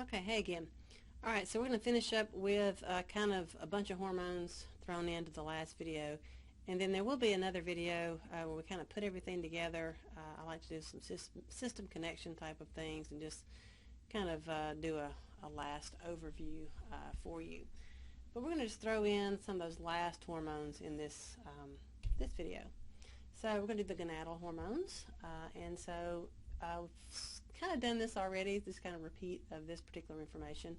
Okay, hey again. All right, so we're going to finish up with kind of a bunch of hormones thrown into the last video. And then there will be another video where we kind of put everything together. I like to do some system connection type of things and just kind of do a last overview for you. But we're going to just throw in some of those last hormones in this, this video. So we're going to do the gonadal hormones. And so I've kind of done this already, this kind of repeat of this particular information.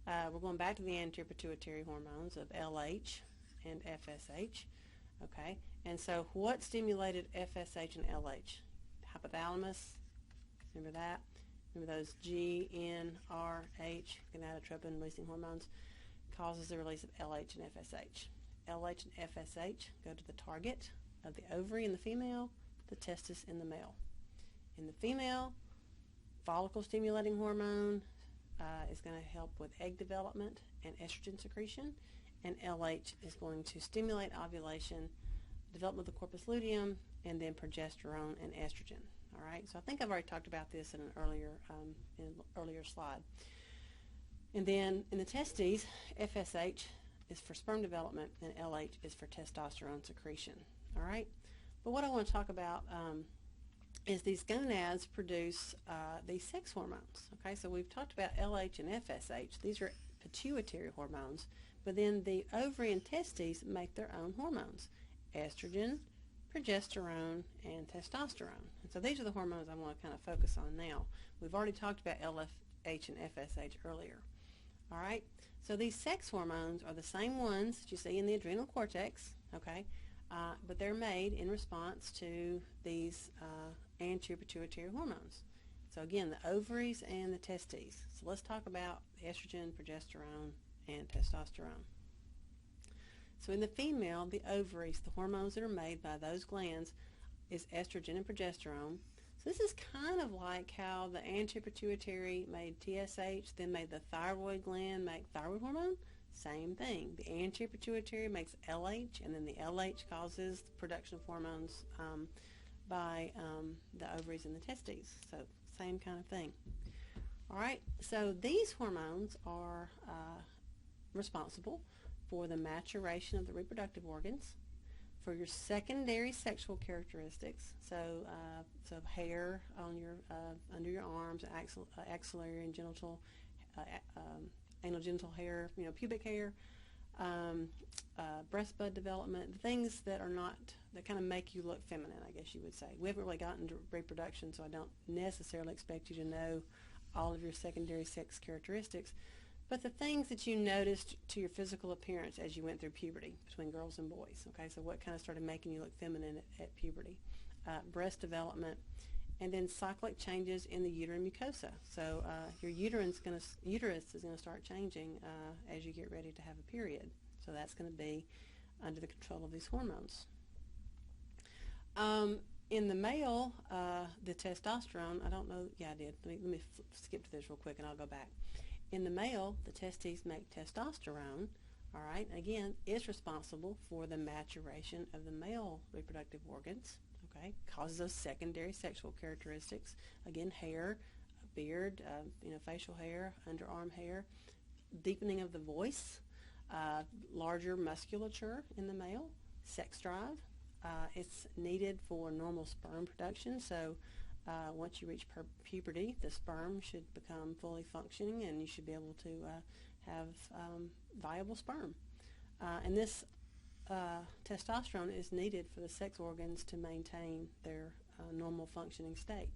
We're going back to the anterior pituitary hormones of LH and FSH. Okay, and so what stimulated FSH and LH? Hypothalamus, remember that? Remember those GnRH, gonadotropin releasing hormones, causes the release of LH and FSH. LH and FSH go to the target of the ovary in the female, the testis in the male. In the female, follicle stimulating hormone is going to help with egg development and estrogen secretion, and LH is going to stimulate ovulation, development of the corpus luteum, and then progesterone and estrogen. All right, so I think I've already talked about this in an earlier slide. And then in the testes, FSH is for sperm development and LH is for testosterone secretion. All right, but what I want to talk about is these gonads produce these sex hormones. Okay, so we've talked about LH and FSH. These are pituitary hormones, but then the ovary and testes make their own hormones: estrogen, progesterone, and testosterone. And so these are the hormones I want to kind of focus on now. We've already talked about LH and FSH earlier. All right, so these sex hormones are the same ones that you see in the adrenal cortex, okay, but they're made in response to these anterior pituitary hormones. So again, the ovaries and the testes. So let's talk about estrogen, progesterone, and testosterone. So in the female, the ovaries, the hormones that are made by those glands is estrogen and progesterone. So this is kind of like how the anterior pituitary made TSH, then made the thyroid gland make thyroid hormone. Same thing. The anterior pituitary makes LH, and then the LH causes the production of hormones by the ovaries and the testes. So same kind of thing. All right, so these hormones are responsible for the maturation of the reproductive organs, for your secondary sexual characteristics, so so hair on your under your arms, axillary and genital, anal genital hair, pubic hair, breast bud development, the things that are not, that kind of make you look feminine, I guess you would say. We haven't really gotten to reproduction, so I don't necessarily expect you to know all of your secondary sex characteristics, but the things that you noticed to your physical appearance as you went through puberty between girls and boys. Okay, so what kind of started making you look feminine at puberty? Breast development, and then cyclic changes in the uterine mucosa. So your uterus is going to start changing as you get ready to have a period. So that's going to be under the control of these hormones. In the male, the testosterone, I don't know, yeah I did. Let me skip to this real quick and I'll go back. In the male, the testes make testosterone, all right, and again, it's responsible for the maturation of the male reproductive organs, okay, causes those secondary sexual characteristics, again, hair, beard, facial hair, underarm hair, deepening of the voice, larger musculature in the male, sex drive. It's needed for normal sperm production, so once you reach puberty, the sperm should become fully functioning and you should be able to have viable sperm. And this testosterone is needed for the sex organs to maintain their normal functioning state.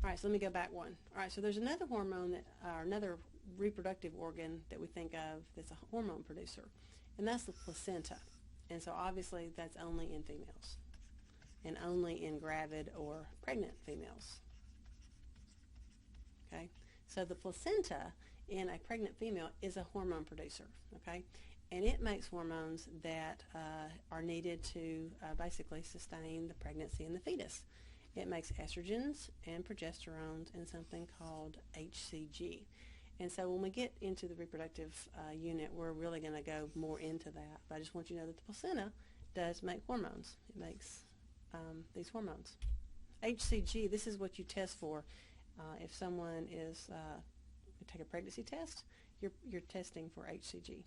All right, so let me go back one. All right, so there's another hormone, or another reproductive organ that we think of that's a hormone producer, and that's the placenta. And so obviously that's only in females, and only in gravid or pregnant females. Okay, so the placenta in a pregnant female is a hormone producer, okay, and it makes hormones that are needed to basically sustain the pregnancy and the fetus. It makes estrogens and progesterones and something called HCG. And so when we get into the reproductive unit, we're really going to go more into that. But I just want you to know that the placenta does make hormones. It makes these hormones. HCG, this is what you test for if someone is take a pregnancy test, you're testing for HCG.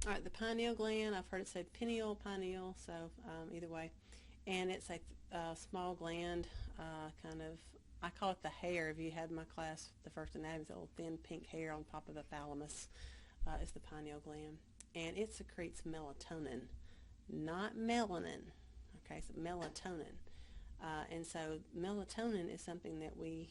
All right, the pineal gland, I've heard it said pineal, pineal, so either way. And it's a small gland, kind of, I call it the hair. If you had my class, the first anatomy, the little thin pink hair on top of the thalamus is the pineal gland. And it secretes melatonin, not melanin. Okay, so melatonin. And so melatonin is something that we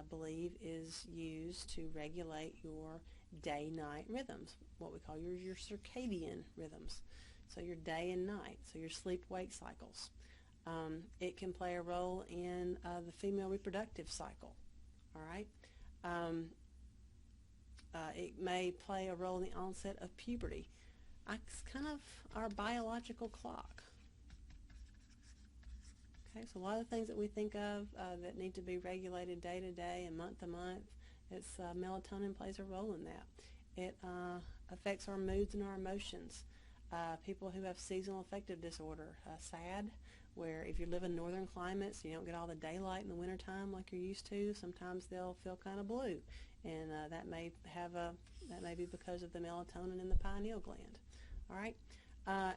believe is used to regulate your day-night rhythms, what we call your circadian rhythms. So your day and night, so your sleep-wake cycles. It can play a role in the female reproductive cycle, all right? It may play a role in the onset of puberty. It's kind of our biological clock. Okay, so a lot of things that we think of that need to be regulated day to day and month to month, it's melatonin plays a role in that. It affects our moods and our emotions. People who have seasonal affective disorder, SAD, where if you live in northern climates, you don't get all the daylight in the wintertime like you're used to, sometimes they'll feel kind of blue, and that may be because of the melatonin in the pineal gland. All right,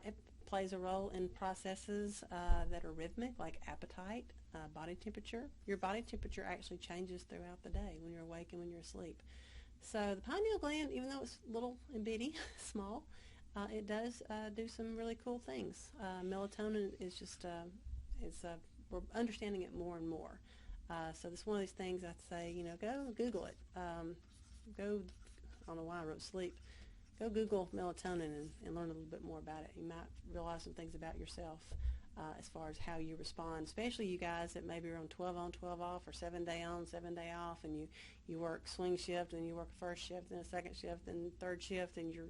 it plays a role in processes that are rhythmic, like appetite, body temperature. Your body temperature actually changes throughout the day when you're awake and when you're asleep. So the pineal gland, even though it's little and bitty, small, it does do some really cool things. Melatonin is just, we're understanding it more and more. So this is one of these things I'd say, go Google it. I don't know why I wrote sleep. Go Google melatonin and learn a little bit more about it. You might realize some things about yourself as far as how you respond, especially you guys that maybe are on 12 on, 12 off, or 7 day on, 7 day off, and you work swing shift, and you work a first shift, and a second shift, and third shift, and your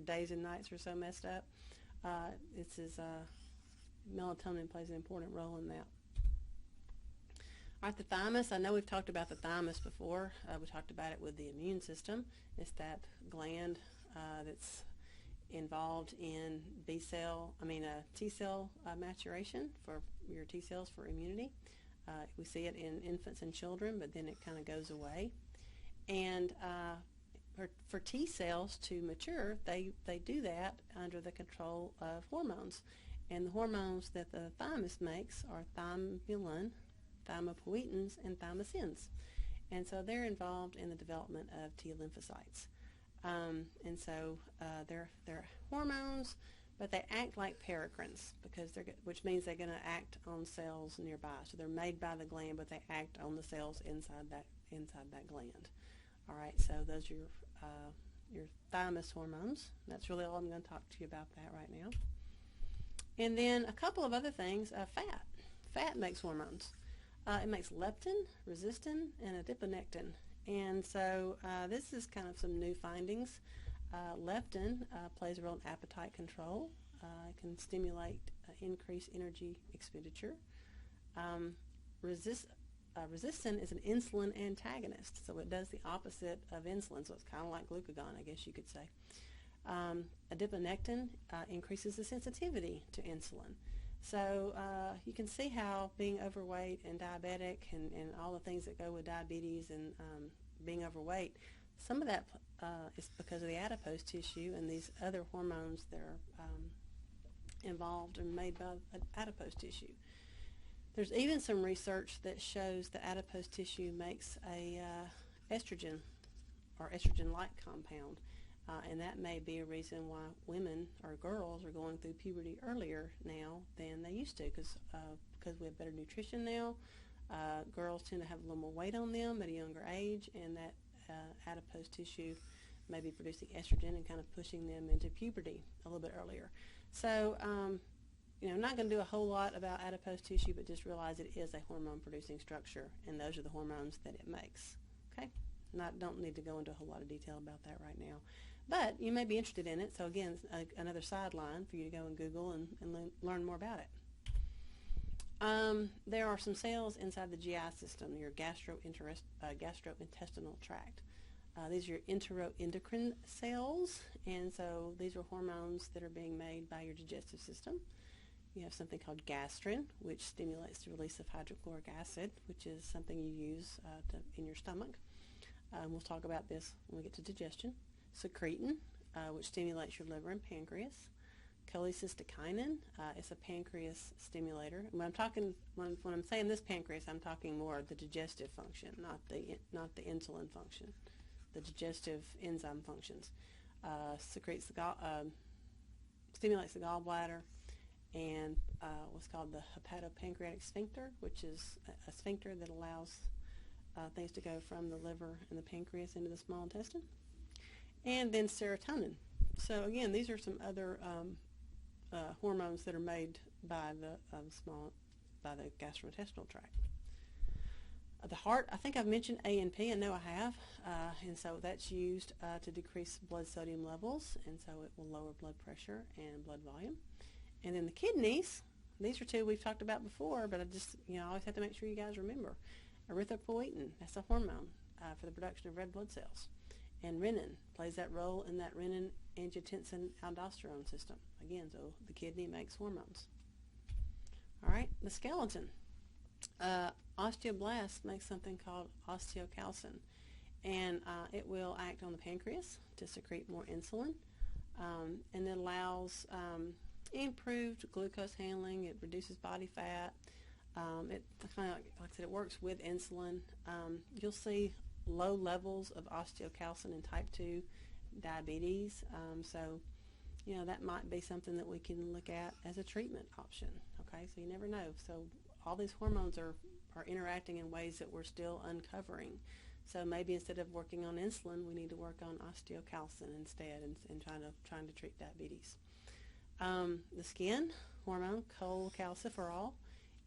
days and nights are so messed up. Melatonin plays an important role in that. All right, the thymus. I know we've talked about the thymus before. We talked about it with the immune system. It's that gland that's involved in T cell maturation for your T cells for immunity. We see it in infants and children, but then it kind of goes away. And for T cells to mature, they do that under the control of hormones. And the hormones that the thymus makes are thymulin, thymopoietins, and thymosins. And so they're involved in the development of T lymphocytes. And so they're hormones, but they act like paracrines, which means they're going to act on cells nearby. So they're made by the gland, but they act on the cells inside that gland. All right, so those are your thymus hormones. That's really all I'm going to talk to you about that right now. And then a couple of other things. Fat. Fat makes hormones. It makes leptin, resistin, and adiponectin. And so this is kind of some new findings. Leptin plays a role in appetite control. It can stimulate increased energy expenditure. Resistin is an insulin antagonist, so it does the opposite of insulin, so it's kind of like glucagon, I guess you could say. Adiponectin increases the sensitivity to insulin. So you can see how being overweight and diabetic and all the things that go with diabetes and being overweight, some of that is because of the adipose tissue and these other hormones that are involved and made by adipose tissue. There's even some research that shows that adipose tissue makes a estrogen or estrogen-like compound. And that may be a reason why women or girls are going through puberty earlier now than they used to, because we have better nutrition now. Girls tend to have a little more weight on them at a younger age, and that adipose tissue may be producing estrogen and kind of pushing them into puberty a little bit earlier. So, I'm not going to do a whole lot about adipose tissue, but just realize it is a hormone-producing structure, and those are the hormones that it makes. Okay? Don't need to go into a whole lot of detail about that right now. But you may be interested in it, so again, another sideline for you to go and Google and learn more about it. There are some cells inside the GI system, your gastrointestinal tract. These are your enteroendocrine cells, and so these are hormones that are being made by your digestive system. You have something called gastrin, which stimulates the release of hydrochloric acid, which is something you use in your stomach. We'll talk about this when we get to digestion. Secretin, which stimulates your liver and pancreas. Cholecystokinin is a pancreas stimulator. When I'm saying this pancreas, I'm talking more the digestive function, not the insulin function. The digestive enzyme functions. Stimulates the gallbladder and what's called the hepatopancreatic sphincter, which is a sphincter that allows things to go from the liver and the pancreas into the small intestine. And then serotonin. So again, these are some other hormones that are made by the gastrointestinal tract. The heart, I think I've mentioned A&P. I know I have, and so that's used to decrease blood sodium levels, and so it will lower blood pressure and blood volume. And then the kidneys, these are two we've talked about before, but I just, I always have to make sure you guys remember. Erythropoietin, that's a hormone for the production of red blood cells. And renin plays that role in that renin-angiotensin-aldosterone system. Again, so the kidney makes hormones. All right, the skeleton. Osteoblast makes something called osteocalcin, and it will act on the pancreas to secrete more insulin, and it allows improved glucose handling. It reduces body fat. It kind of, like I said, it works with insulin. You'll see low levels of osteocalcin in type 2 diabetes, so that might be something that we can look at as a treatment option. Okay, so you never know. So all these hormones are interacting in ways that we're still uncovering. So maybe instead of working on insulin, we need to work on osteocalcin instead, and trying to treat diabetes. The skin hormone, cholecalciferol,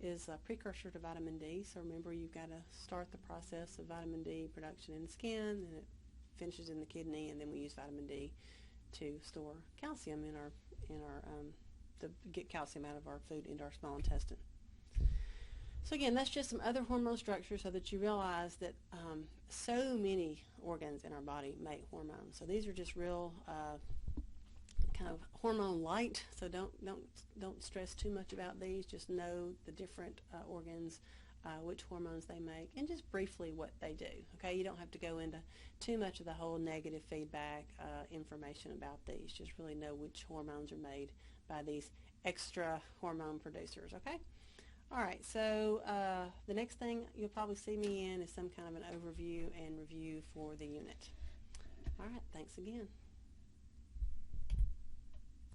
is a precursor to vitamin D. So remember, you've got to start the process of vitamin D production in the skin, and it finishes in the kidney, and then we use vitamin D to store calcium to get calcium out of our food into our small intestine. So again, that's just some other hormone structures so that you realize that so many organs in our body make hormones. So these are just real kind of hormone light. So don't stress too much about these. Just know the different organs, which hormones they make, and just briefly what they do. Okay, you don't have to go into too much of the whole negative feedback information about these. Just really know which hormones are made by these extra hormone producers. Okay. All right, so the next thing you'll probably see me in is some kind of an overview and review for the unit. All right, thanks again.